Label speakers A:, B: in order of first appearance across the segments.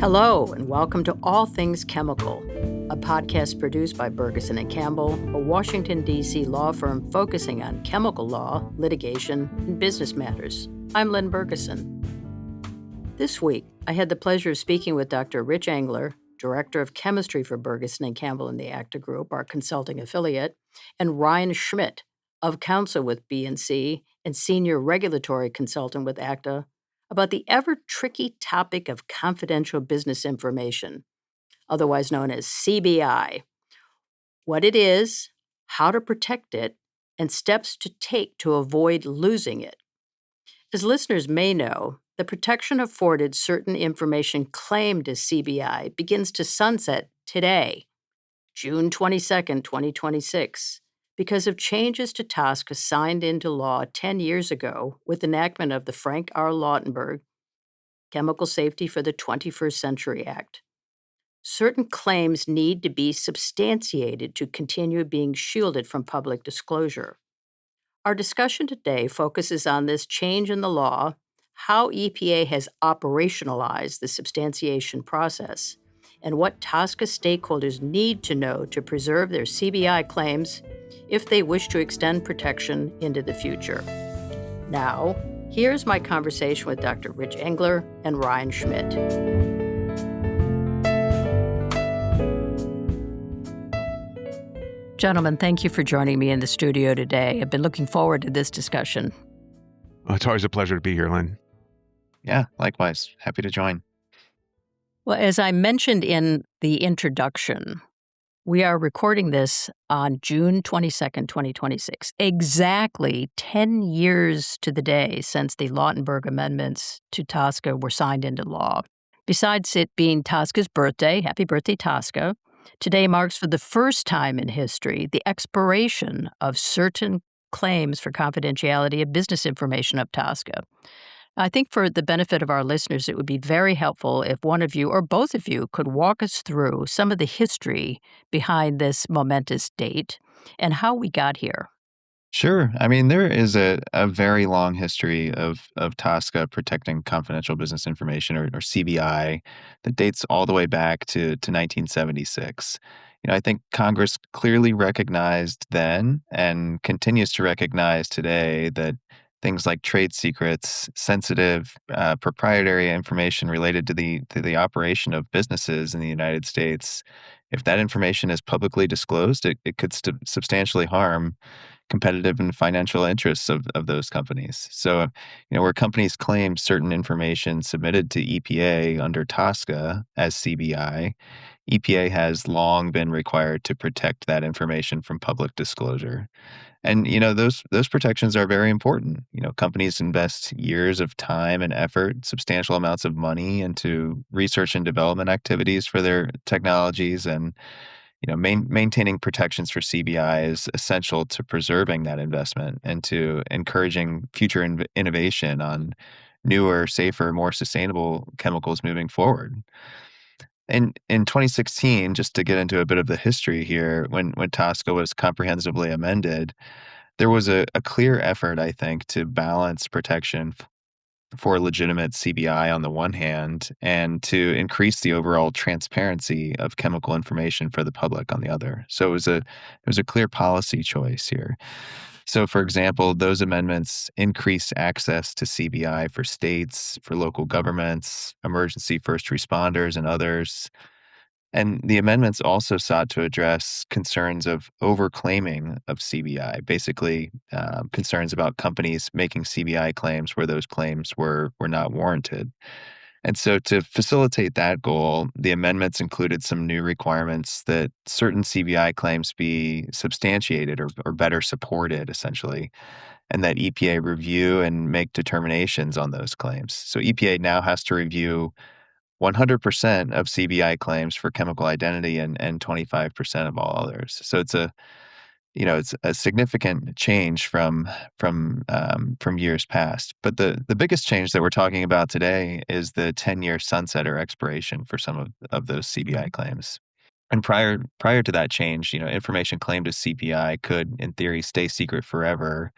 A: Hello, and welcome to All Things Chemical, a podcast produced by Bergeson and Campbell, a Washington, D.C. law firm focusing on chemical law, litigation, and business matters. I'm Lynn Bergeson. This week, I had the pleasure of speaking with Dr. Rich Engler, Director of Chemistry for Bergeson and Campbell in the ACTA Group, our consulting affiliate, and Ryan Schmit, of counsel with B&C and Senior Regulatory Consultant with ACTA, about the ever-tricky topic of confidential business information, otherwise known as CBI, what it is, how to protect it, and steps to take to avoid losing it. As listeners may know, the protection afforded certain information claimed as CBI begins to sunset today, June 22, 2026, because of changes to TSCA signed into law 10 years ago with enactment of the Frank R. Lautenberg Chemical Safety for the 21st Century Act. Certain claims need to be substantiated to continue being shielded from public disclosure. Our discussion today focuses on this change in the law, how EPA has operationalized the substantiation process, and what TSCA stakeholders need to know to preserve their CBI claims if they wish to extend protection into the future. Now, here's my conversation with Dr. Rich Engler and Ryan Schmit. Gentlemen, thank you for joining me in the studio today. I've been looking forward to this discussion.
B: Well, it's always a pleasure to be here, Lynn.
C: Yeah, likewise. Happy to join.
A: Well, as I mentioned in the introduction, we are recording this on June 22nd, 2026, exactly 10 years to the day since the Lautenberg amendments to TSCA were signed into law. Besides it being TSCA's birthday, happy birthday, TSCA, today marks for the first time in history the expiration of certain claims for confidentiality of business information of TSCA. I think for the benefit of our listeners, it would be very helpful if one of you or both of you could walk us through some of the history behind this momentous date and how we got here.
C: Sure. I mean, there is a very long history of TSCA protecting confidential business information, or CBI, that dates all the way back to 1976. I think Congress clearly recognized then and continues to recognize today that things like trade secrets, sensitive, proprietary information related to the operation of businesses in the United States, if that information is publicly disclosed, it could substantially harm competitive and financial interests of those companies. So, where companies claim certain information submitted to EPA under TSCA as CBI, EPA has long been required to protect that information from public disclosure. And those protections are very important. Companies invest years of time and effort, substantial amounts of money into research and development activities for their technologies, and maintaining protections for CBI is essential to preserving that investment and to encouraging future innovation on newer, safer, more sustainable chemicals moving forward. And in 2016, just to get into a bit of the history here, when TSCA was comprehensively amended, there was a clear effort, I think, to balance protection for legitimate CBI on the one hand, and to increase the overall transparency of chemical information for the public on the other. So it was a clear policy choice here. So, for example, those amendments increased access to CBI for states, for local governments, emergency first responders, and others. And the amendments also sought to address concerns of overclaiming of CBI, basically concerns about companies making CBI claims where those claims were not warranted. And so to facilitate that goal, the amendments included some new requirements that certain CBI claims be substantiated or better supported, essentially, and that EPA review and make determinations on those claims. So EPA now has to review 100% of CBI claims for chemical identity and 25% of all others. So it's a significant change from years past. But the biggest change that we're talking about today is the 10-year sunset or expiration for some of those CBI claims. And prior to that change, information claimed as CBI could, in theory, stay secret forever.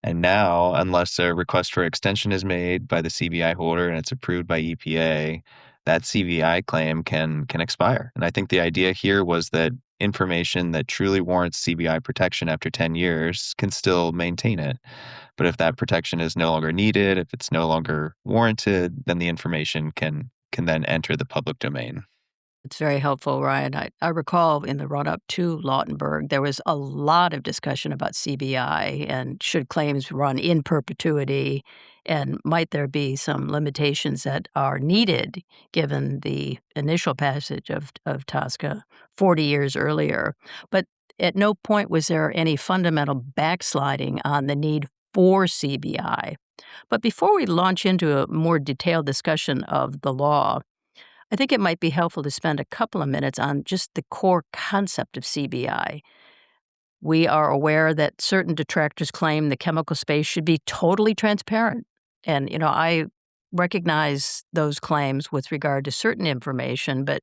C: And now, unless a request for extension is made by the CBI holder and it's approved by EPA, that CBI claim can expire. And I think the idea here was that information that truly warrants CBI protection after 10 years can still maintain it. But if that protection is no longer needed, if it's no longer warranted, then the information can then enter the public domain.
A: It's very helpful, Ryan. I recall in the run up to Lautenberg, there was a lot of discussion about CBI and should claims run in perpetuity, and might there be some limitations that are needed given the initial passage of TSCA 40 years earlier. But at no point was there any fundamental backsliding on the need for CBI. But before we launch into a more detailed discussion of the law, I think it might be helpful to spend a couple of minutes on just the core concept of CBI. We are aware that certain detractors claim the chemical space should be totally transparent. And, I recognize those claims with regard to certain information, but,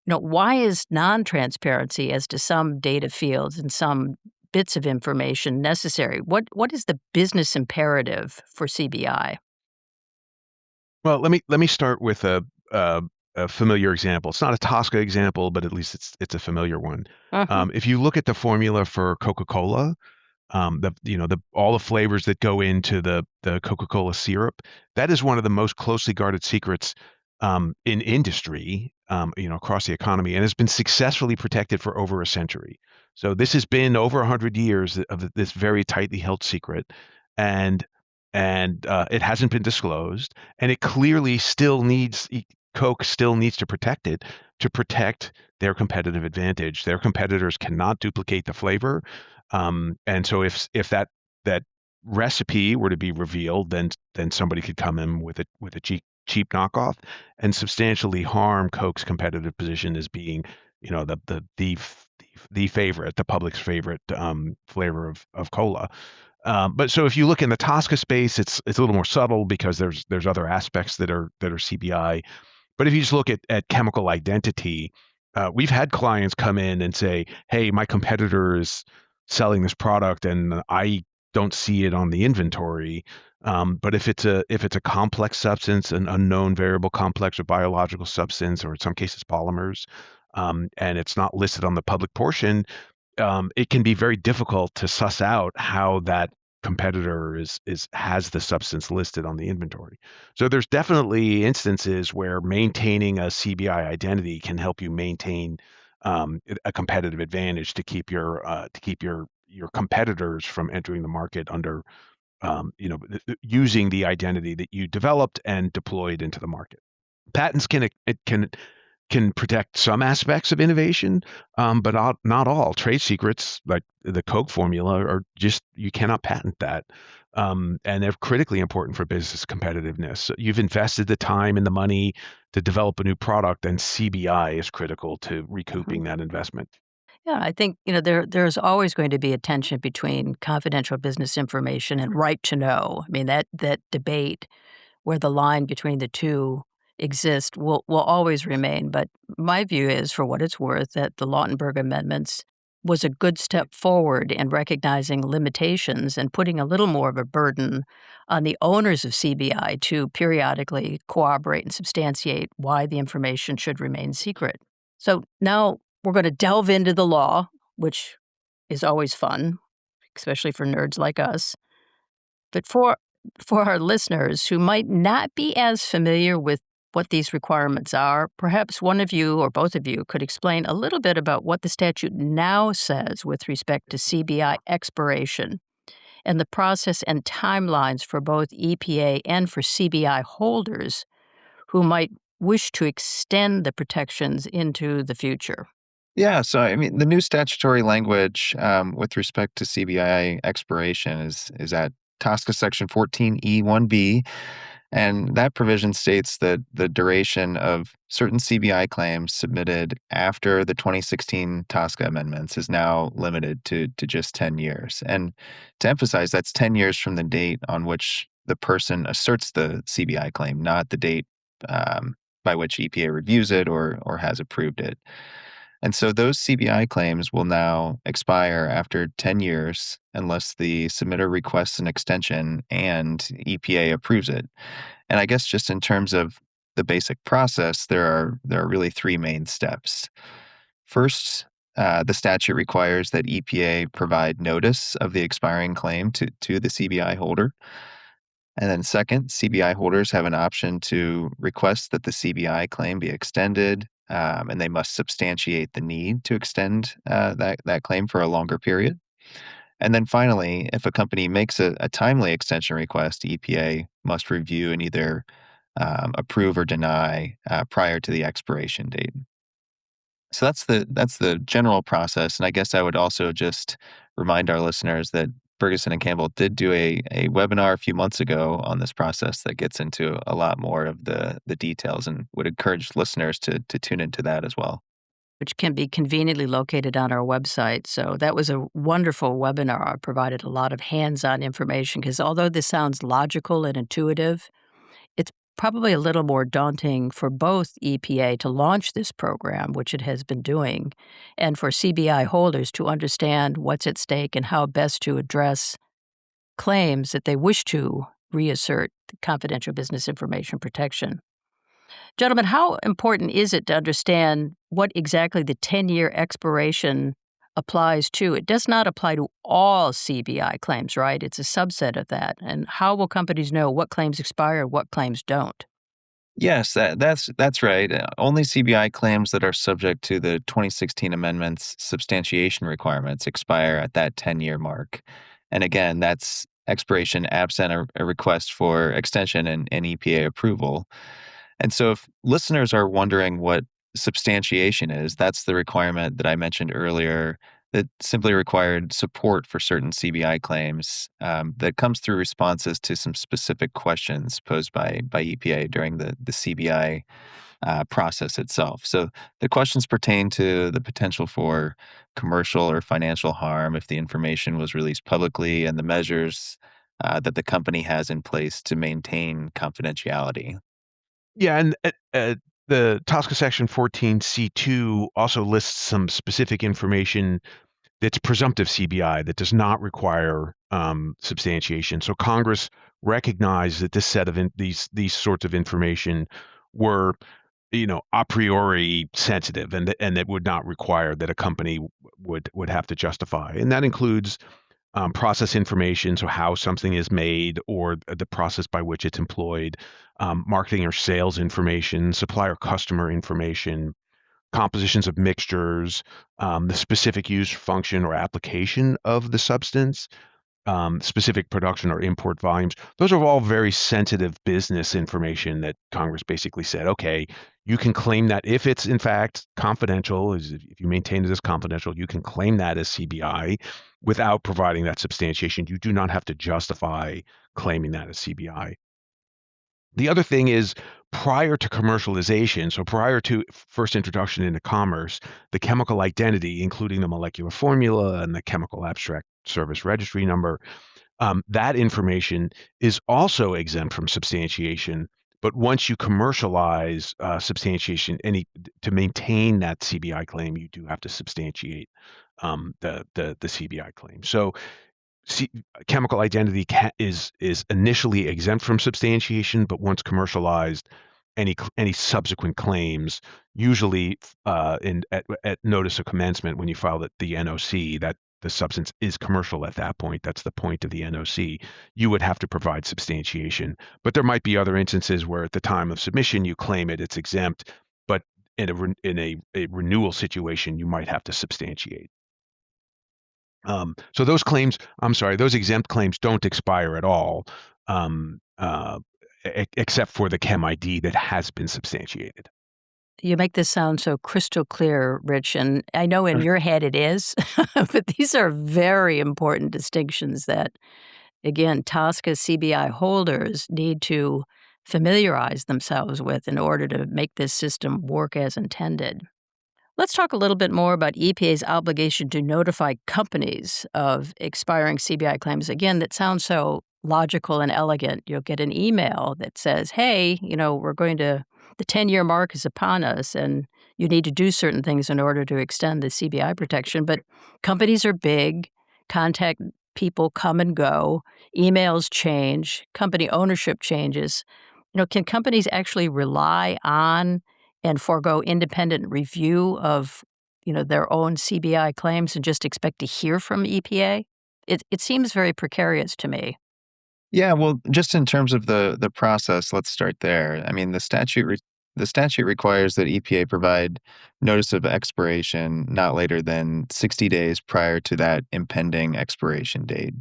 A: why is non-transparency as to some data fields and some bits of information necessary? What is the business imperative for CBI?
B: Well, let me start with a familiar example. It's not a Tosca example, but at least it's a familiar one.
A: Uh-huh.
B: If you look at the formula for Coca-Cola, the all the flavors that go into the Coca-Cola syrup, that is one of the most closely guarded secrets in industry, across the economy, and has been successfully protected for over a century. So this has been over 100 years of this very tightly held secret, and it hasn't been disclosed, and it clearly still needs Coke still needs to protect it to protect their competitive advantage. Their competitors cannot duplicate the flavor, and so if that recipe were to be revealed, then somebody could come in with a cheap knockoff and substantially harm Coke's competitive position as being, the favorite, the public's favorite flavor of cola. But so if you look in the Tosca space, it's a little more subtle because there's other aspects that are CBI. But if you just look at chemical identity, we've had clients come in and say, "Hey, my competitor is selling this product, and I don't see it on the inventory." But if it's a complex substance, an unknown variable complex or biological substance, or in some cases polymers, and it's not listed on the public portion, it can be very difficult to suss out how that competitor has the substance listed on the inventory. So there's definitely instances where maintaining a CBI identity can help you maintain a competitive advantage to keep your competitors from entering the market under using the identity that you developed and deployed into the market. Patents can protect some aspects of innovation, but not all. Trade secrets, like the Coke formula, are just, you cannot patent that. And they're critically important for business competitiveness. So you've invested the time and the money to develop a new product, and CBI is critical to recouping that investment.
A: Yeah, I think, there's always going to be a tension between confidential business information and right to know. I mean, that debate where the line between the two exists will always remain. But my view is, for what it's worth, that the Lautenberg amendments was a good step forward in recognizing limitations and putting a little more of a burden on the owners of CBI to periodically corroborate and substantiate why the information should remain secret. So now we're going to delve into the law, which is always fun, especially for nerds like us. But for our listeners who might not be as familiar with what these requirements are, perhaps one of you or both of you could explain a little bit about what the statute now says with respect to CBI expiration and the process and timelines for both EPA and for CBI holders who might wish to extend the protections into the future.
C: Yeah, so I mean, the new statutory language with respect to CBI expiration is at TSCA Section 14E1B, and that provision states that the duration of certain CBI claims submitted after the 2016 TSCA amendments is now limited to just 10 years. And to emphasize, that's 10 years from the date on which the person asserts the CBI claim, not the date by which EPA reviews it or has approved it. And so those CBI claims will now expire after 10 years unless the submitter requests an extension and EPA approves it. And I guess just in terms of the basic process, there are really three main steps. First, the statute requires that EPA provide notice of the expiring claim to the CBI holder. And then second, CBI holders have an option to request that the CBI claim be extended, and they must substantiate the need to extend that claim for a longer period. And then finally, if a company makes a timely extension request, EPA must review and either approve or deny prior to the expiration date. So that's the general process. And I guess I would also just remind our listeners that Ferguson and Campbell did do a webinar a few months ago on this process that gets into a lot more of the details, and would encourage listeners to tune into that as well.
A: Which can be conveniently located on our website. So that was a wonderful webinar. It provided a lot of hands-on information because although this sounds logical and intuitive, it's probably a little more daunting for both EPA to launch this program, which it has been doing, and for CBI holders to understand what's at stake and how best to address claims that they wish to reassert the confidential business information protection. Gentlemen, how important is it to understand what exactly the 10-year expiration applies to? It does not apply to all CBI claims, right? It's a subset of that. And how will companies know what claims expire and what claims don't?
C: Yes, that's right. Only CBI claims that are subject to the 2016 amendments substantiation requirements expire at that 10-year mark. And again, that's expiration absent a request for extension and EPA approval. And so, if listeners are wondering what substantiation is, that's the requirement that I mentioned earlier that simply required support for certain CBI claims that comes through responses to some specific questions posed by EPA during the CBI process itself. So, the questions pertain to the potential for commercial or financial harm if the information was released publicly, and the measures that the company has in place to maintain confidentiality.
B: Yeah, and the TSCA Section 14C2 also lists some specific information that's presumptive CBI that does not require substantiation. So Congress recognized that this set of these sorts of information were, a priori sensitive, and that would not require that a company would have to justify, and that includes process information, so how something is made or the process by which it's employed, marketing or sales information, supplier customer information, compositions of mixtures, the specific use, function, or application of the substance, specific production or import volumes. Those are all very sensitive business information that Congress basically said, okay, you can claim that if it's in fact confidential, if you maintain it as confidential, you can claim that as CBI without providing that substantiation. You do not have to justify claiming that as CBI. The other thing is, prior to commercialization, so prior to first introduction into commerce, the chemical identity, including the molecular formula and the chemical abstract service registry number, that information is also exempt from substantiation. But once you commercialize substantiation, to maintain that CBI claim, you do have to substantiate the CBI claim. So C- chemical identity is initially exempt from substantiation, but once commercialized, any subsequent claims, usually at notice of commencement, when you file the NOC, that the substance is commercial at that point. That's the point of the NOC. You would have to provide substantiation, but there might be other instances where at the time of submission you claim it's exempt, but in a renewal situation you might have to substantiate. So those exempt claims don't expire at all, except for the Chem ID that has been substantiated.
A: You make this sound so crystal clear, Rich, and I know in your head it is, but these are very important distinctions that, again, TSCA CBI holders need to familiarize themselves with in order to make this system work as intended. Let's talk a little bit more about EPA's obligation to notify companies of expiring CBI claims. Again, that sounds so logical and elegant. You'll get an email that says, hey, the 10-year mark is upon us, and you need to do certain things in order to extend the CBI protection. But companies are big, contact people come and go, emails change, company ownership changes. Can companies actually rely on and forego independent review of, their own CBI claims and just expect to hear from EPA? It seems very precarious to me.
C: Yeah, well, just in terms of the process, let's start there. I mean, the statute requires that EPA provide notice of expiration not later than 60 days prior to that impending expiration date.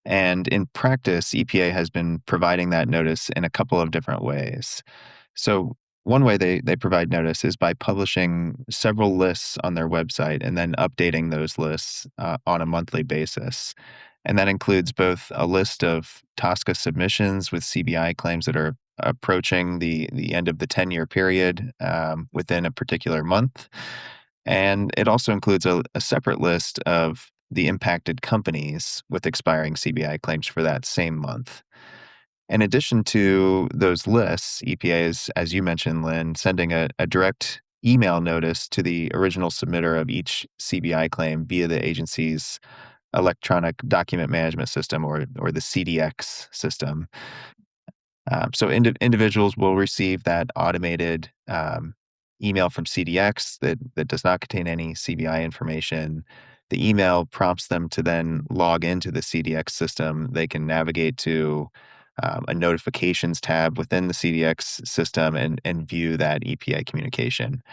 C: And in practice, EPA has been providing that notice in a couple of different ways. So, one way they provide notice is by publishing several lists on their website and then updating those lists on a monthly basis. And that includes both a list of TSCA submissions with CBI claims that are approaching the end of the 10-year period within a particular month. And it also includes a separate list of the impacted companies with expiring CBI claims for that same month. In addition to those lists, EPA is, as you mentioned, Lynn, sending a direct email notice to the original submitter of each CBI claim via the agency's electronic document management system or the CDX system. So individuals will receive that automated email from CDX that does not contain any CBI information. The email prompts them to then log into the CDX system. They can navigate to a notifications tab within the CDX system and view that EPA communication.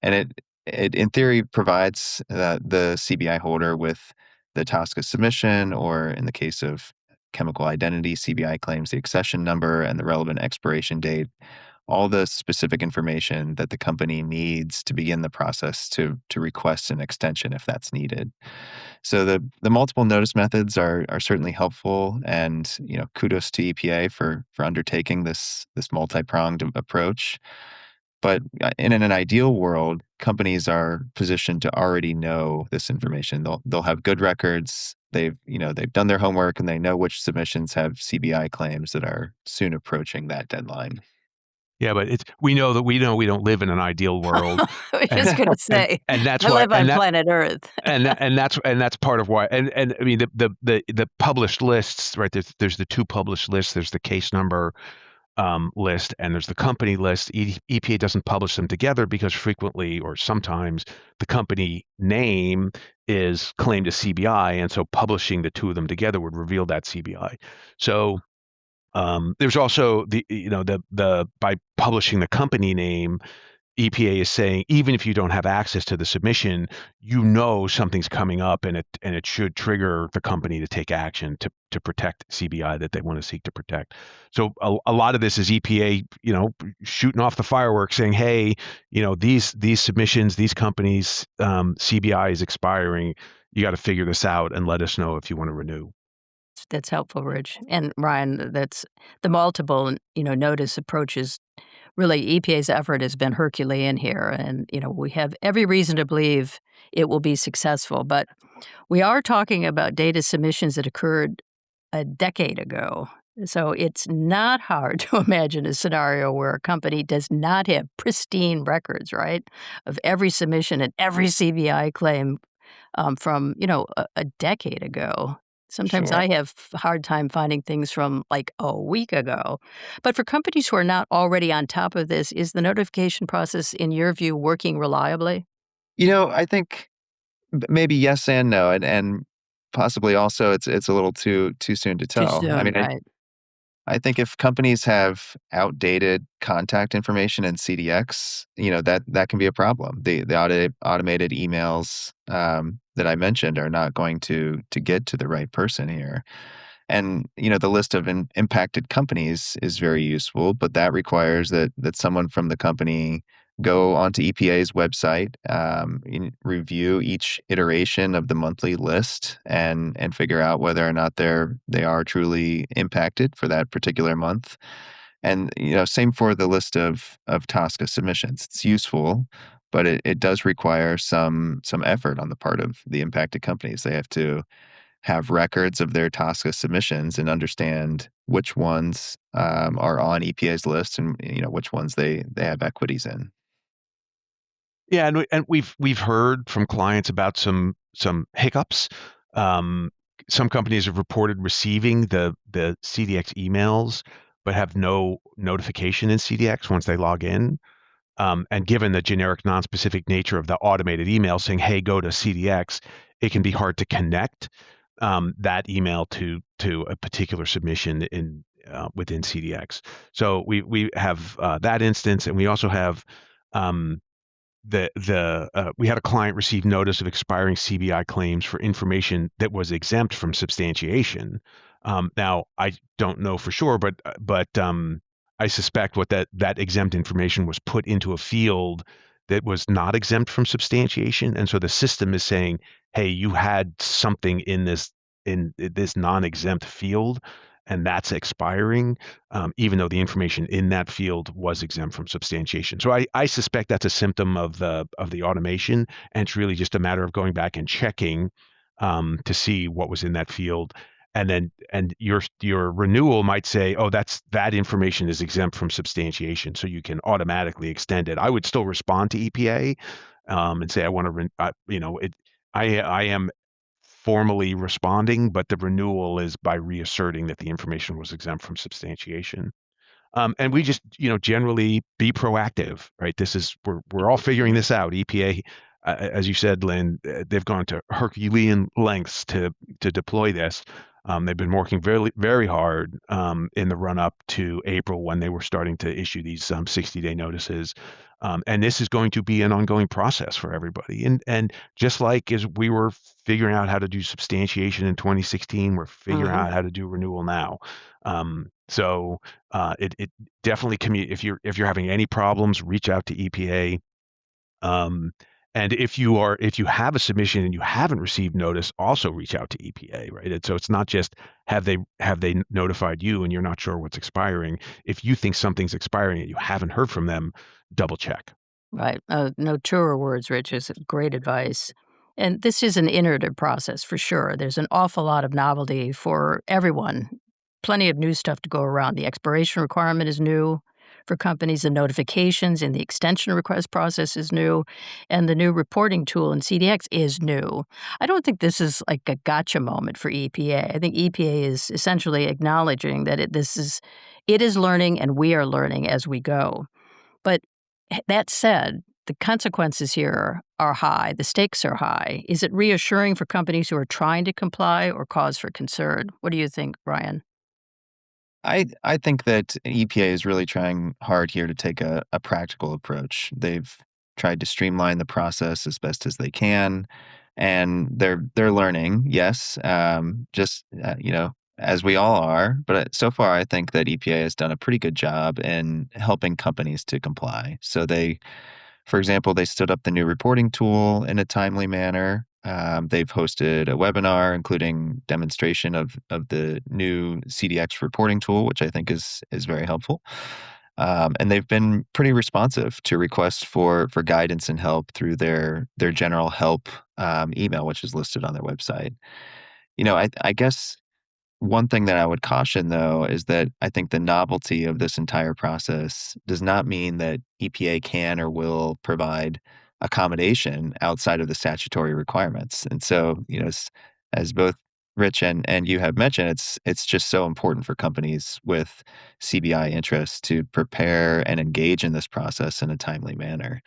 C: And it in theory provides the CBI holder with the TSCA submission, or in the case of chemical identity CBI claims, the accession number and the relevant expiration date, all the specific information that the company needs to begin the process to request an extension if that's needed. So the multiple notice methods are certainly helpful, and kudos to EPA for undertaking this multi-pronged approach. But in an ideal world, companies are positioned to already know this information. They'll have good records. They've done their homework and they know which submissions have CBI claims that are soon approaching that deadline.
B: Yeah, but we know we don't live in an ideal world,
A: I was
B: and
A: just gonna
B: and
A: say,
B: and that's
A: I
B: why
A: live on planet Earth.
B: and that's part of why. And I mean the published lists, right? There's the two published lists. There's the case number list, and there's the company list. EPA doesn't publish them together because frequently or sometimes the company name is claimed as CBI, and so publishing the two of them together would reveal that CBI. So there's also the by publishing the company name, EPA is saying even if you don't have access to the submission, something's coming up, and it should trigger the company to take action to protect CBI that they want to seek to protect. So a lot of this is EPA, shooting off the fireworks, saying, hey, these submissions, these companies, CBI is expiring. You got to figure this out and let us know if you want to renew.
A: That's helpful, Rich. And Ryan, that's the multiple, notice approaches. Really, EPA's effort has been Herculean here, and we have every reason to believe it will be successful. But we are talking about data submissions that occurred a decade ago. So it's not hard to imagine a scenario where a company does not have pristine records, right, of every submission and every CBI claim from a decade ago. Sometimes
C: Sure.
A: I have a hard time finding things from like a week ago. But for companies who are not already on top of this, is the notification process, in your view, working reliably?
C: I think maybe yes and no, and possibly also it's a little too soon to
A: Too
C: tell. I
A: soon,
C: mean,
A: right?
C: I think if companies have outdated contact information in CDX, that can be a problem. The automated emails that I mentioned are not going to get to the right person here. And the list of impacted companies is very useful, but that requires that someone from the company go onto EPA's website, review each iteration of the monthly list, and figure out whether or not they are truly impacted for that particular month. And same for the list of TSCA submissions. It's useful, but it does require some effort on the part of the impacted companies. They have to have records of their TSCA submissions and understand which ones are on EPA's list, and which ones they have equities in.
B: Yeah, and we've heard from clients about some hiccups. Um, some companies have reported receiving the CDX emails but have no notification in CDX once they log in. And given the generic non-specific nature of the automated email saying, hey, go to CDX, it can be hard to connect that email to a particular submission in within CDX. So we have that instance, and we also have we had a client receive notice of expiring CBI claims for information that was exempt from substantiation. Now, I don't know for sure, but I suspect what that exempt information was put into a field that was not exempt from substantiation, and so the system is saying, "Hey, you had something in this non-exempt field, and that's expiring." Even though the information in that field was exempt from substantiation. So I suspect that's a symptom of the automation, and it's really just a matter of going back and checking to see what was in that field. And your renewal might say, oh, that information is exempt from substantiation, so you can automatically extend it. I would still respond to EPA and say I want to, I am formally responding, but the renewal is by reasserting that the information was exempt from substantiation. And we just, generally be proactive, right? We're all figuring this out. EPA, as you said, Lynn, they've gone to Herculean lengths to deploy this. They've been working very, very hard in the run up to April when they were starting to issue these 60-day notices. And this is going to be an ongoing process for everybody. And just like as we were figuring out how to do substantiation in 2016, we're figuring out how to do renewal now. So it definitely if you're having any problems, reach out to EPA. And if you have a submission and you haven't received notice, also reach out to EPA, right? And so it's not just have they notified you and you're not sure what's expiring. If you think something's expiring and you haven't heard from them, double check.
A: Right. No truer words, Rich. Is great advice. And this is an iterative process for sure. There's an awful lot of novelty for everyone. Plenty of new stuff to go around. The expiration requirement is new for companies. The notifications in the extension request process is new. And the new reporting tool in CDX is new. I don't think this is like a gotcha moment for EPA. I think EPA is essentially acknowledging that it is learning and we are learning as we go. But that said, the consequences here are high. The stakes are high. Is it reassuring for companies who are trying to comply or cause for concern? What do you think, Brian?
C: I think that EPA is really trying hard here to take a practical approach. They've tried to streamline the process as best as they can, and they're learning. Yes, just as we all are. But so far, I think that EPA has done a pretty good job in helping companies to comply. So for example, they stood up the new reporting tool in a timely manner. They've hosted a webinar, including demonstration of the new CDX reporting tool, which I think is very helpful. And they've been pretty responsive to requests for guidance and help through their general help email, which is listed on their website. I guess one thing that I would caution, though, is that I think the novelty of this entire process does not mean that EPA can or will provide accommodation outside of the statutory requirements. And so, as both Rich and you have mentioned, it's just so important for companies with CBI interests to prepare and engage in this process in a timely manner.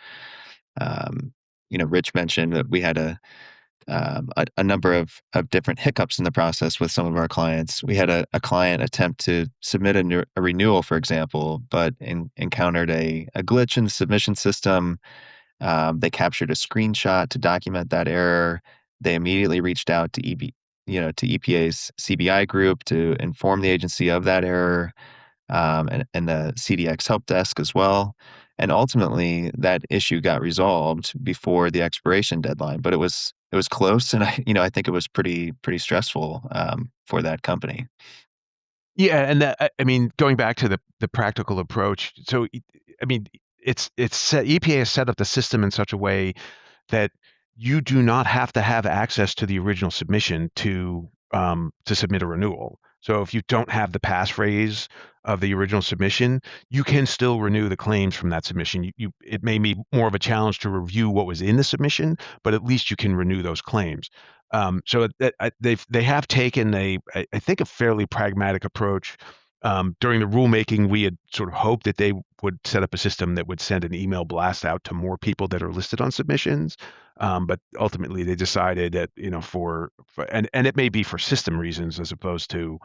C: Rich mentioned that we had a number of different hiccups in the process with some of our clients. We had a client attempt to submit a renewal, for example, but encountered a glitch in the submission system. They captured a screenshot to document that error. They immediately reached out to to EPA's CBI group to inform the agency of that error, and the CDX help desk as well. And ultimately, that issue got resolved before the expiration deadline. But it was close, and I think it was pretty stressful for that company.
B: Yeah, and I mean, going back to the practical approach. So, I mean, EPA has set up the system in such a way that you do not have to have access to the original submission to submit a renewal. So if you don't have the passphrase of the original submission, you can still renew the claims from that submission. It may be more of a challenge to review what was in the submission, but at least you can renew those claims. So they have taken I think a fairly pragmatic approach During the rulemaking, we had sort of hoped that they would set up a system that would send an email blast out to more people that are listed on submissions. But ultimately, they decided that, and it may be for system reasons as opposed to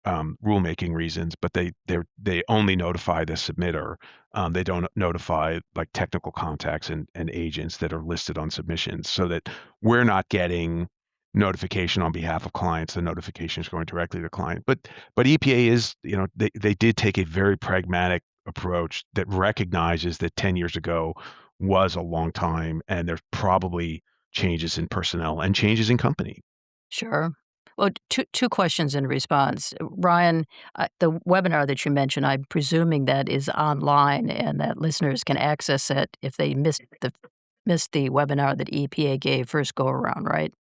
B: rulemaking reasons, but they only notify the submitter. They don't notify like technical contacts and agents that are listed on submissions, so that we're not getting notification on behalf of clients. The notification is going directly to the client. But EPA is, they did take a very pragmatic approach that recognizes that 10 years ago was a long time, and there's probably changes in personnel and changes in company.
A: Sure. Well, two questions in response. Ryan, the webinar that you mentioned, I'm presuming that is online and that listeners can access it if they missed the webinar that EPA gave first go around, right?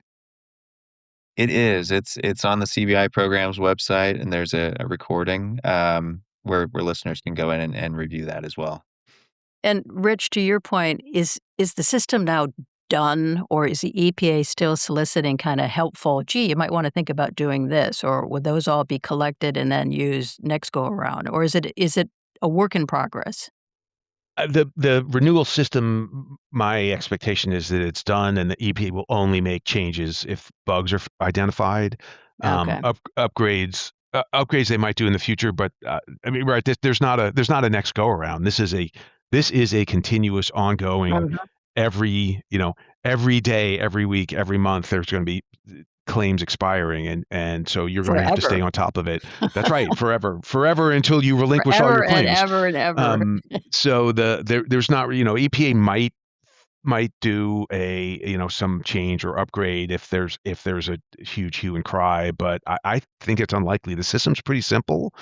C: It is. It's on the CBI program's website, and there's a recording where listeners can go in and review that as well.
A: And Rich, to your point, is the system now done, or is the EPA still soliciting kind of helpful, gee, you might want to think about doing this, or would those all be collected and then used next go around? Or is it a work in progress?
B: The renewal system, my expectation is that it's done, and the EP will only make changes if bugs are identified.
A: Okay.
B: Upgrades they might do in the future, but I mean, right? There's not a next go around. This is a continuous, ongoing.
A: Mhm.
B: Every day, every week, every month, there's going to be claims expiring, and so you're going to have to stay
A: Forever.
B: on top of it. That's right, forever until you relinquish all your
A: Forever and
B: claims.
A: ever and ever.
B: So there's not, EPA might do some change or upgrade if there's a huge hue and cry, but I think it's unlikely. The system's pretty simple.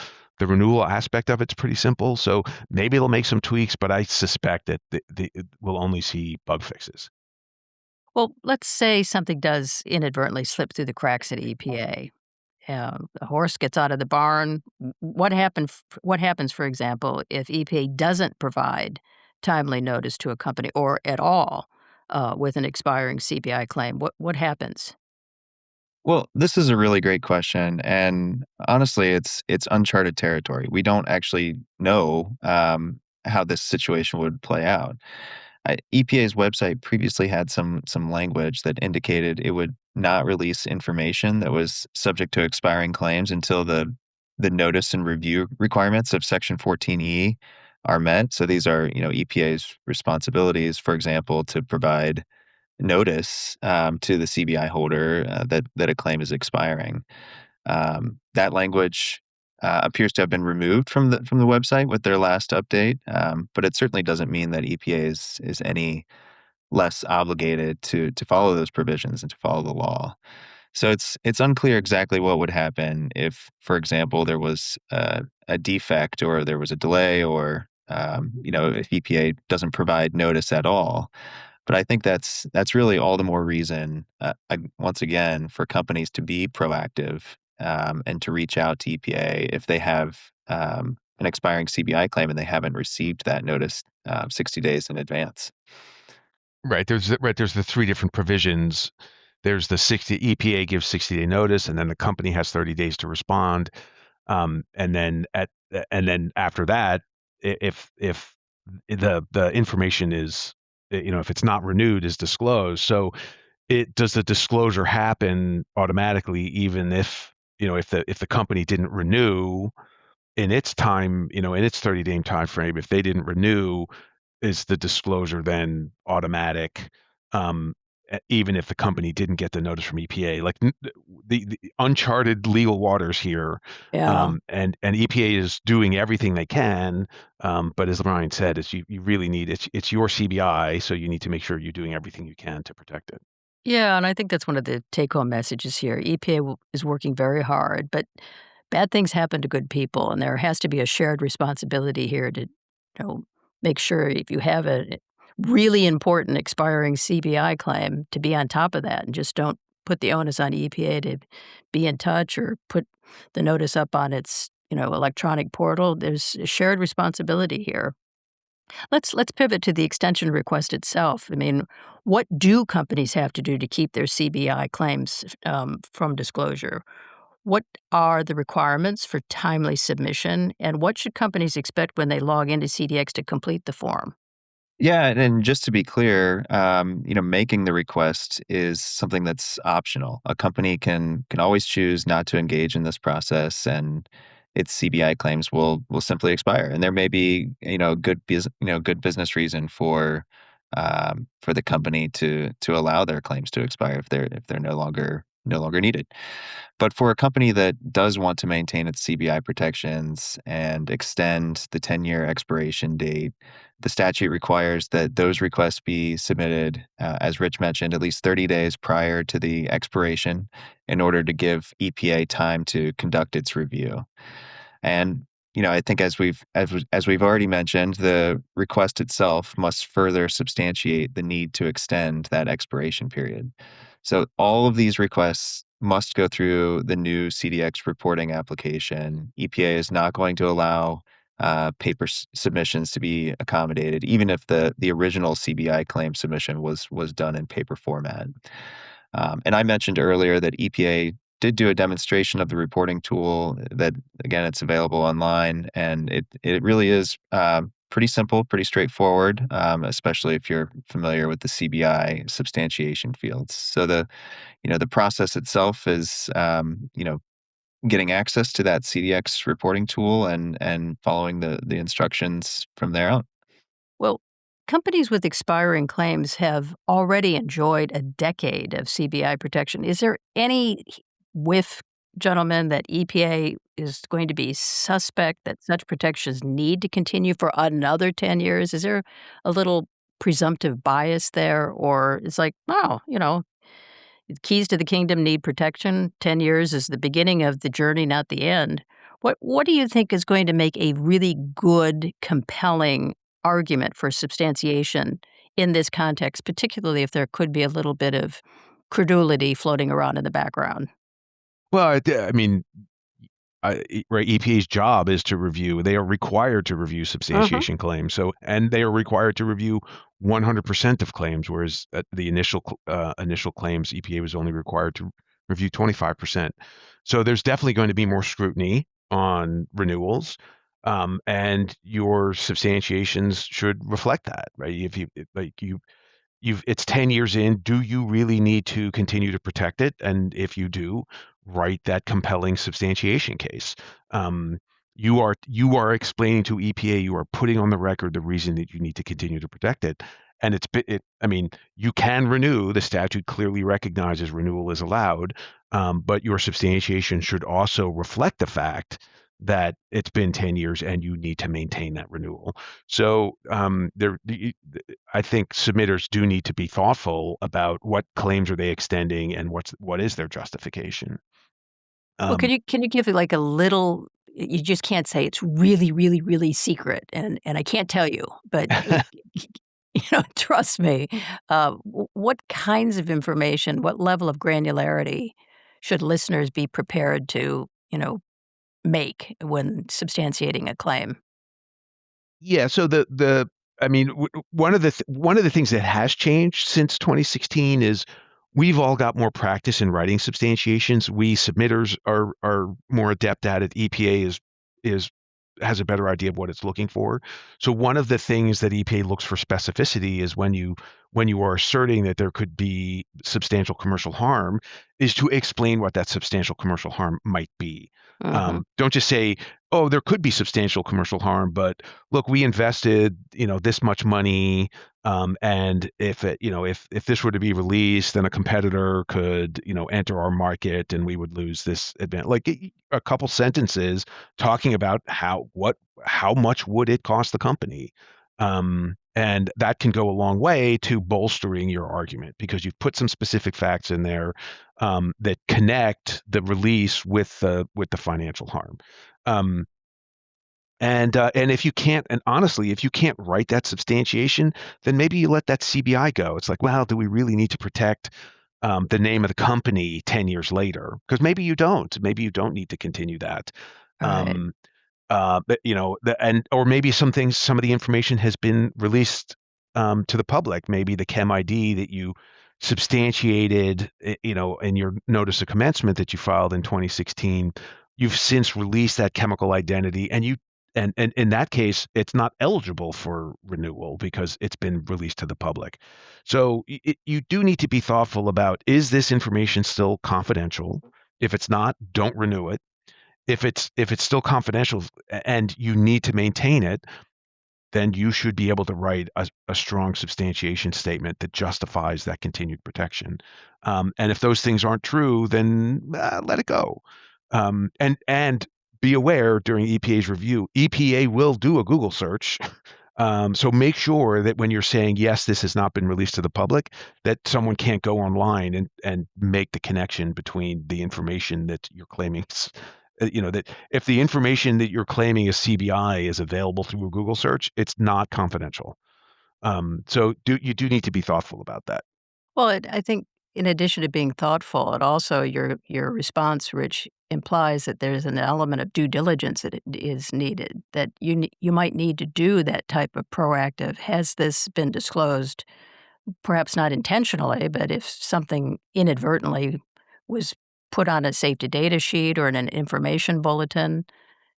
B: The renewal aspect of it's pretty simple, so maybe they'll make some tweaks, but I suspect that we'll only see bug fixes.
A: Well, let's say something does inadvertently slip through the cracks at EPA. The horse gets out of the barn. What happens, for example, if EPA doesn't provide timely notice to a company or at all with an expiring CBI claim? What happens?
C: Well, this is a really great question, and honestly, it's uncharted territory. We don't actually know how this situation would play out. EPA's website previously had some language that indicated it would not release information that was subject to expiring claims until the notice and review requirements of Section 14E are met. So these are, EPA's responsibilities, for example, to provide notice to the CBI holder that a claim is expiring. That language appears to have been removed from the website with their last update, but it certainly doesn't mean that EPA is any less obligated to follow those provisions and to follow the law. So it's unclear exactly what would happen if, for example, there was a defect or there was a delay, or if EPA doesn't provide notice at all. But I think that's really all the more reason, once again, for companies to be proactive and to reach out to EPA if they have an expiring CBI claim and they haven't received that notice 60 days in advance.
B: There's the three different provisions. There's the 60 EPA gives 60-day notice, and then the company has 30 days to respond. And then after that, if the information is, if it's not renewed, is disclosed. So does the disclosure happen automatically, even if the company didn't renew in its time, in its 30-day time frame? If they didn't renew, is the disclosure then automatic, even if the company didn't get the notice from EPA? Like the uncharted legal waters here,
A: Yeah.
B: and EPA is doing everything they can, but as Ryan said, you really need it's your CBI, so you need to make sure you're doing everything you can to protect it.
A: Yeah, and I think that's one of the take-home messages here. EPA is working very hard, but bad things happen to good people, and there has to be a shared responsibility here to, make sure if you have a really important expiring CBI claim to be on top of that, and just don't put the onus on EPA to be in touch or put the notice up on its, electronic portal. There's a shared responsibility here. Let's pivot to the extension request itself. I mean, what do companies have to do to keep their CBI claims from disclosure? What are the requirements for timely submission, and what should companies expect when they log into CDX to complete the form?
C: Yeah, and just to be clear, making the request is something that's optional. A company can always choose not to engage in this process, and its CBI claims will simply expire. And there may be good business reason for the company to allow their claims to expire if they're no longer needed. But for a company that does want to maintain its CBI protections and extend the 10-year expiration date, the statute requires that those requests be submitted, as Rich mentioned, at least 30 days prior to the expiration in order to give EPA time to conduct its review. And I think as we've already mentioned, the request itself must further substantiate the need to extend that expiration period. So all of these requests must go through the new CDX reporting application. EPA is not going to allow paper submissions to be accommodated, even if the original CBI claim submission was done in paper format. And I mentioned earlier that EPA did do a demonstration of the reporting tool that, again, it's available online, and it really is pretty simple, pretty straightforward, especially if you're familiar with the CBI substantiation fields. So the process itself is getting access to that CDX reporting tool and following the instructions from there out.
A: Well, companies with expiring claims have already enjoyed a decade of CBI protection. Is there any whiff, gentlemen, that EPA is going to be suspect that such protections need to continue for another 10 years? Is there a little presumptive bias there? Or it's like, oh, keys to the kingdom need protection. 10 years is the beginning of the journey, not the end. What do you think is going to make a really good, compelling argument for substantiation in this context, particularly if there could be a little bit of credulity floating around in the background?
B: Well, I mean, right, EPA's job is to review. They are required to review
A: Mhm.
B: substantiation claims. So, and they are required to review 100% of claims, whereas the initial claims, EPA was only required to review 25%. So there's definitely going to be more scrutiny on renewals, and your substantiations should reflect that, right? If you like you've it's 10 years in, do you really need to continue to protect it? And if you do, write that compelling substantiation case. um, you are explaining to EPA, you are putting on the record the reason that you need to continue to protect it. And I mean, you can renew. The statute clearly recognizes renewal is allowed, but your substantiation should also reflect the fact that it's been 10 years and you need to maintain that renewal. So I think submitters do need to be thoughtful about what claims are they extending and what is their justification.
A: Well,
B: Um,
A: can you give it like a little? You just can't say it's really, really, really secret, and I can't tell you, but trust me. What kinds of information, what level of granularity should listeners be prepared to, make when substantiating a claim?
B: Yeah, so the I mean, one of the things that has changed since 2016 is we've all got more practice in writing substantiations. We submitters are more adept at it. EPA is has a better idea of what it's looking for. So one of the things that EPA looks for specificity is when you are asserting that there could be substantial commercial harm, is to explain what that substantial commercial harm might be.
A: Mhm.
B: Don't just say, "Oh, there could be substantial commercial harm, but look, we invested, this much money, and if this were to be released, then a competitor could, enter our market, and we would lose this advantage." Like a couple sentences talking about how much would it cost the company, and that can go a long way to bolstering your argument because you've put some specific facts in there, that connect the release with the financial harm. Um, and if you can't, and honestly, if you can't write that substantiation, then maybe you let that CBI go. It's like, well, do we really need to protect the name of the company 10 years later? Because maybe you don't. Maybe you don't need to continue that.
A: All right.
B: Um, but or maybe some of the information has been released to the public. Maybe the Chem ID that you substantiated, in your notice of commencement that you filed in 2016, you've since released that chemical identity, and in that case, it's not eligible for renewal because it's been released to the public. So you do need to be thoughtful about, is this information still confidential? If it's not, don't renew it. If it's still confidential and you need to maintain it, then you should be able to write a strong substantiation statement that justifies that continued protection. And if those things aren't true, then let it go. And be aware during EPA's review, EPA will do a Google search. So make sure that when you're saying, yes, this has not been released to the public, that someone can't go online and make the connection between the information that you're claiming. That if the information that you're claiming is CBI is available through a Google search, it's not confidential. So you do need to be thoughtful about that.
A: Well, I think in addition to being thoughtful, it also your response, Rich, implies that there's an element of due diligence that is needed, that you might need to do that type of proactive, has this been disclosed, perhaps not intentionally, but if something inadvertently was put on a safety data sheet or in an information bulletin,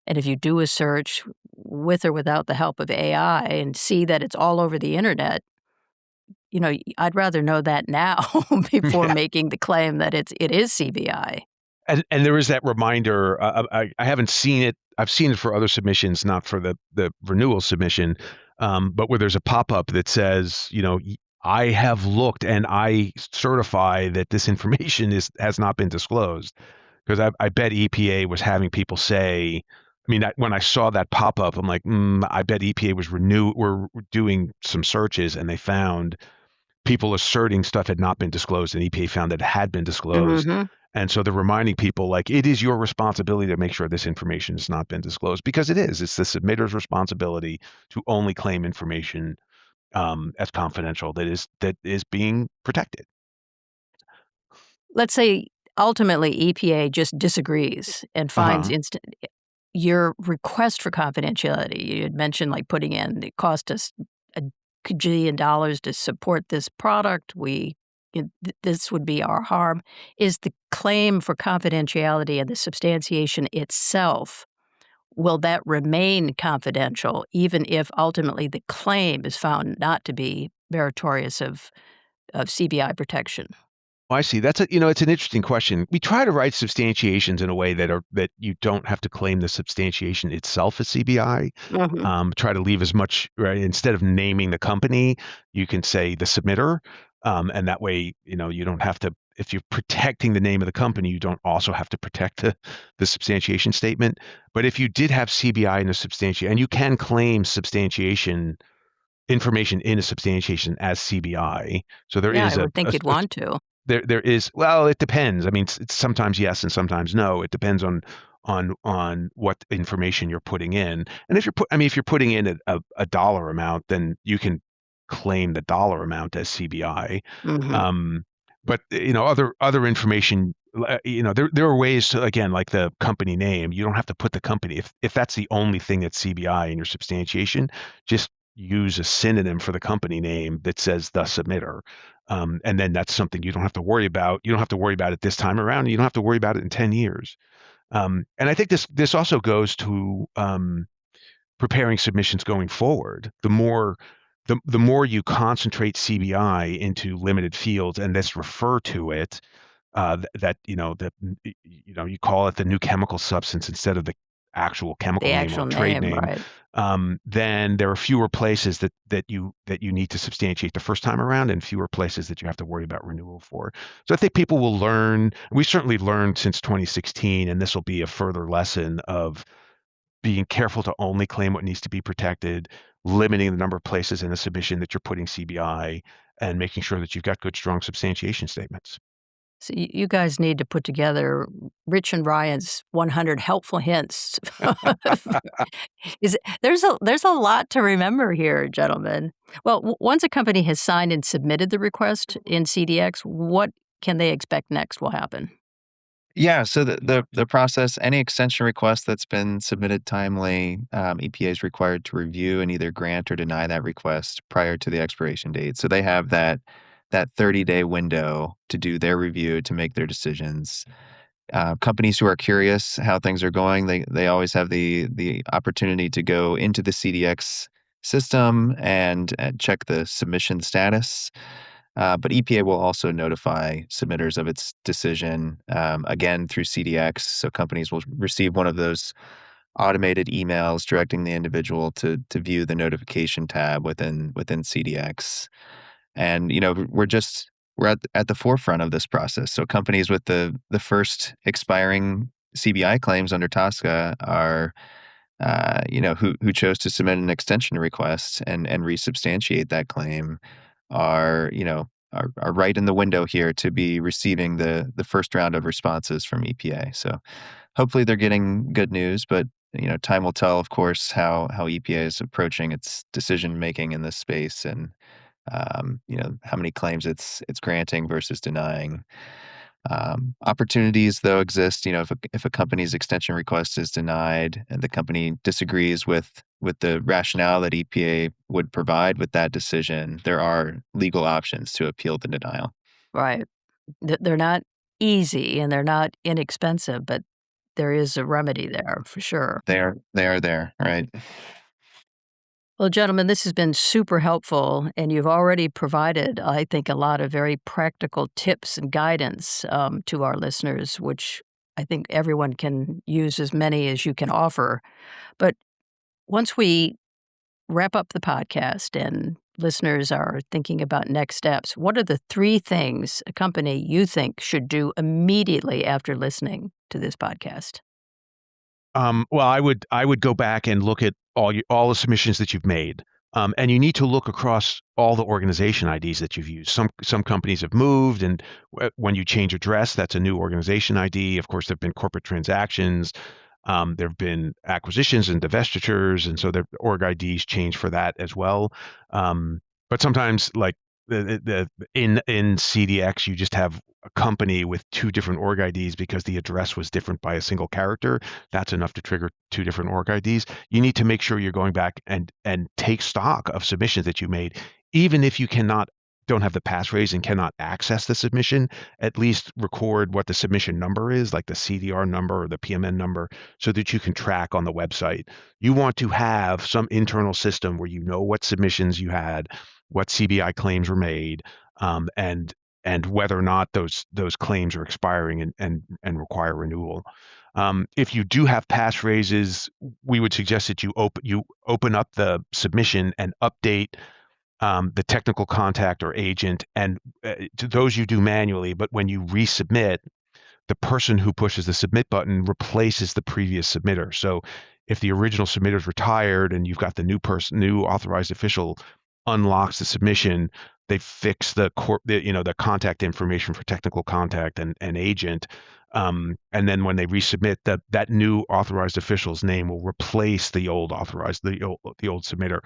A: and if you do a search with or without the help of AI and see that it's all over the internet, I'd rather know that now before
B: Yeah.
A: making the claim that it is CBI.
B: And there is that reminder. I haven't seen it. I've seen it for other submissions, not for the renewal submission, but where there's a pop-up that says, I have looked and I certify that this information has not been disclosed. Because I bet EPA was having people say, when I saw that pop-up, I'm like, I bet EPA were doing some searches and they found people asserting stuff had not been disclosed, and EPA found that it had been disclosed.
A: Mhm.
B: And so they're reminding people, like, it is your responsibility to make sure this information has not been disclosed, because it is. It's the submitter's responsibility to only claim information as confidential that is being protected.
A: Let's say ultimately EPA just disagrees and finds
B: Uh-huh.
A: your request for confidentiality. You had mentioned, like, putting in, it cost us a gajillion dollars to support this product. This would be our harm. Is the claim for confidentiality and the substantiation itself, will that remain confidential even if ultimately the claim is found not to be meritorious of CBI protection?
B: Oh, I see. It's an interesting question. We try to write substantiations in a way that you don't have to claim the substantiation itself as CBI.
A: Mhm.
B: Try to leave as much, right, instead of naming the company, you can say the submitter, and that way, you don't have to. If you're protecting the name of the company, you don't also have to protect the substantiation statement. But if you did have CBI in a substantiation, and you can claim substantiation information in a substantiation as CBI, so there
A: Yeah,
B: is
A: I would think you'd want to.
B: there is, well, it depends. It's sometimes yes and sometimes no. It depends on what information you're putting in. And if you're putting in a dollar amount, then you can claim the dollar amount as CBI.
A: Mhm.
B: Um, but other information, there are ways to, again, like the company name. You don't have to put the company if that's the only thing that's CBI in your substantiation. Just use a synonym for the company name that says the submitter. And then that's something you don't have to worry about. You don't have to worry about it this time around. And you don't have to worry about it in 10 years. And I think this also goes to preparing submissions going forward. The more you concentrate CBI into limited fields and let's refer to it, that you call it the new chemical substance instead of the actual chemical
A: The
B: name or
A: actual
B: trade
A: name,
B: name,
A: right.
B: then there are fewer places that you need to substantiate the first time around, and fewer places that you have to worry about renewal for. So I think people will learn. We certainly learned since 2016, and this will be a further lesson of being careful to only claim what needs to be protected, limiting the number of places in a submission that you're putting CBI, and making sure that you've got good, strong substantiation statements.
A: So you guys need to put together Rich and Ryan's 100 helpful hints. There's a lot to remember here, gentlemen. Well, once a company has signed and submitted the request in CDX, what can they expect next will happen?
C: Yeah, so the process, any extension request that's been submitted timely, EPA is required to review and either grant or deny that request prior to the expiration date. So they have that that 30-day window to do their review, to make their decisions. Companies who are curious how things are going, they always have the opportunity to go into the CDX system and check the submission status. But EPA will also notify submitters of its decision, again through CDX. So companies will receive one of those automated emails directing the individual to view the notification tab within CDX. And we're at the forefront of this process. So companies with the first expiring CBI claims under TSCA are who chose to submit an extension request and resubstantiate that claim are right in the window here to be receiving the first round of responses from EPA. So hopefully they're getting good news, but time will tell, of course, how EPA is approaching its decision making in this space, and how many claims it's granting versus denying. Opportunities, though, exist. If a company's extension request is denied and the company disagrees with the rationale that EPA would provide with that decision, there are legal options to appeal the denial.
A: Right. They're not easy and they're not inexpensive, but there is a remedy there for sure.
C: They are there, right?
A: Well, gentlemen, this has been super helpful, and you've already provided, I think, a lot of very practical tips and guidance to our listeners, which I think everyone can use as many as you can offer. But once we wrap up the podcast and listeners are thinking about next steps, what are the 3 things a company you think should do immediately after listening to this podcast?
B: Well, I would go back and look at all the submissions that you've made, and you need to look across all the organization IDs that you've used. Some companies have moved, and when you change address, that's a new organization ID. Of course, there've been corporate transactions, there have been acquisitions and divestitures, and so their org IDs change for that as well. But sometimes, like in CDX, you just have a company with 2 different org IDs because the address was different by a single character. That's enough to trigger 2 different org IDs. You need to make sure you're going back and take stock of submissions that you made, even if you don't have the passphrase and cannot access the submission. At least record what the submission number is, like the CDR number or the PMN number, so that you can track on the website. You want to have some internal system where you know what submissions you had, what CBI claims were made, and whether or not those claims are expiring and require renewal. If you do have passphrases, we would suggest that you open up the submission and update the technical contact or agent, and to those you do manually. But when you resubmit, the person who pushes the submit button replaces the previous submitter. So if the original submitter is retired and you've got the new authorized official unlocks the submission, they fix the contact information for technical contact and agent. And then when they resubmit, that new authorized official's name will replace the old submitter.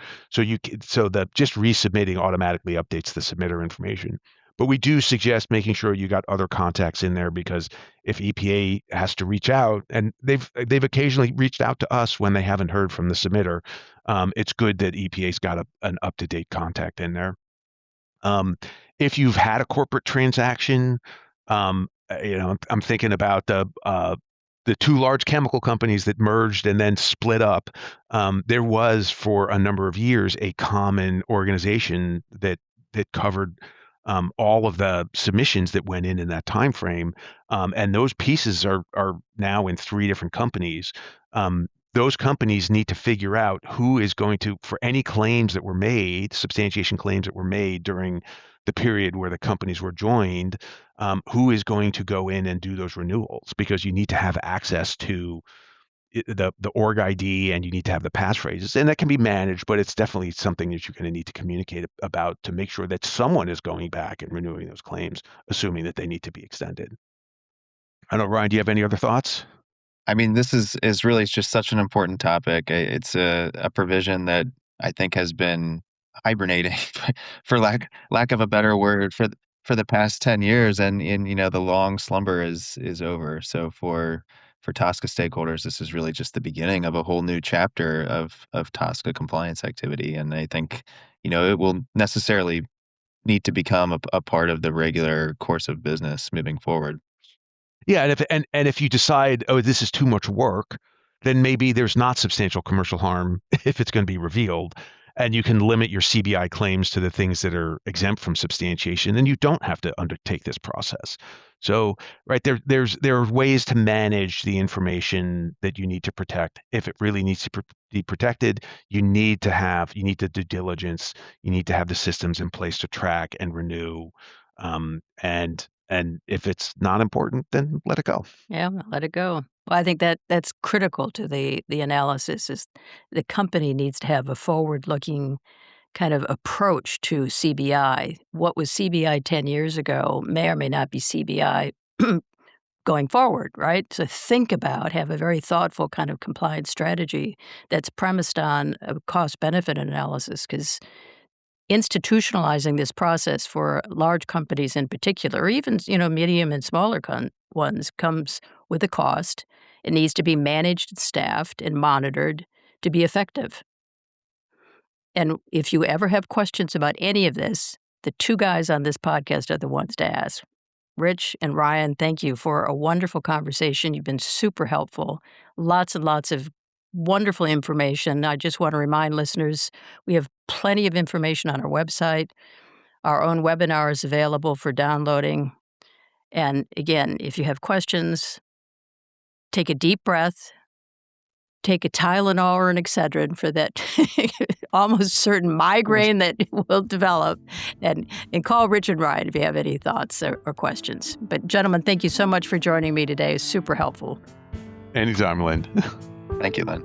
B: So that just resubmitting automatically updates the submitter information. But we do suggest making sure you got other contacts in there, because if EPA has to reach out, and they've occasionally reached out to us when they haven't heard from the submitter, it's good that EPA's got an up-to-date contact in there. If you've had a corporate transaction, I'm thinking about the 2 large chemical companies that merged and then split up. There was, for a number of years, a common organization that covered all of the submissions that went in that time frame, and those pieces are now in 3 different companies. Those companies need to figure out who is going to, for any claims that were made, substantiation claims that were made during the period where the companies were joined, who is going to go in and do those renewals, because you need to have access to the org ID, and you need to have the passphrases, and that can be managed, but it's definitely something that you're going to need to communicate about to make sure that someone is going back and renewing those claims, assuming that they need to be extended. I don't know, Ryan, do you have any other thoughts?
C: I mean, this is really just such an important topic. It's a provision that I think has been hibernating, for lack of a better word, for the past 10 years, and the long slumber is over. So for TSCA stakeholders, this is really just the beginning of a whole new chapter of TSCA compliance activity, and I think it will necessarily need to become a part of the regular course of business moving forward.
B: Yeah, and if you decide, oh, this is too much work, then maybe there's not substantial commercial harm if it's going to be revealed, and you can limit your CBI claims to the things that are exempt from substantiation, and you don't have to undertake this process. So, right there are ways to manage the information that you need to protect. If it really needs to be protected, you need the due diligence, you need to have the systems in place to track and renew, and if it's not important, then let it go.
A: Yeah, let it go. Well, I think that's critical to the analysis is the company needs to have a forward-looking kind of approach to CBI. What was CBI 10 years ago may or may not be CBI going forward, right? So have a very thoughtful kind of compliance strategy that's premised on a cost-benefit analysis, because institutionalizing this process for large companies in particular, or even, medium and smaller ones, comes with a cost. It needs to be managed, staffed, and monitored to be effective. And if you ever have questions about any of this, the two guys on this podcast are the ones to ask. Rich and Ryan, thank you for a wonderful conversation. You've been super helpful. Lots and lots of wonderful information. I just want to remind listeners, we have plenty of information on our website. Our own webinar is available for downloading. And again, if you have questions, take a deep breath, take a Tylenol or an Excedrin for that almost certain migraine that will develop, and call Rich and Ryan if you have any thoughts or questions. But gentlemen, thank you so much for joining me today. It's super helpful.
B: Anytime, Lynn.
C: Thank you, Lynn.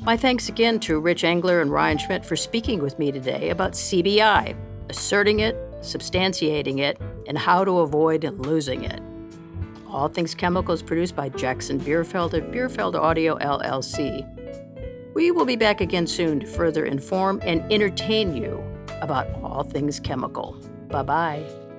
A: My thanks again to Rich Engler and Ryan Schmit for speaking with me today about CBI, asserting it, substantiating it, and how to avoid losing it. All Things Chemical is produced by Jackson Bierfeld of Bierfeld Audio, LLC. We will be back again soon to further inform and entertain you about all things chemical. Bye-bye.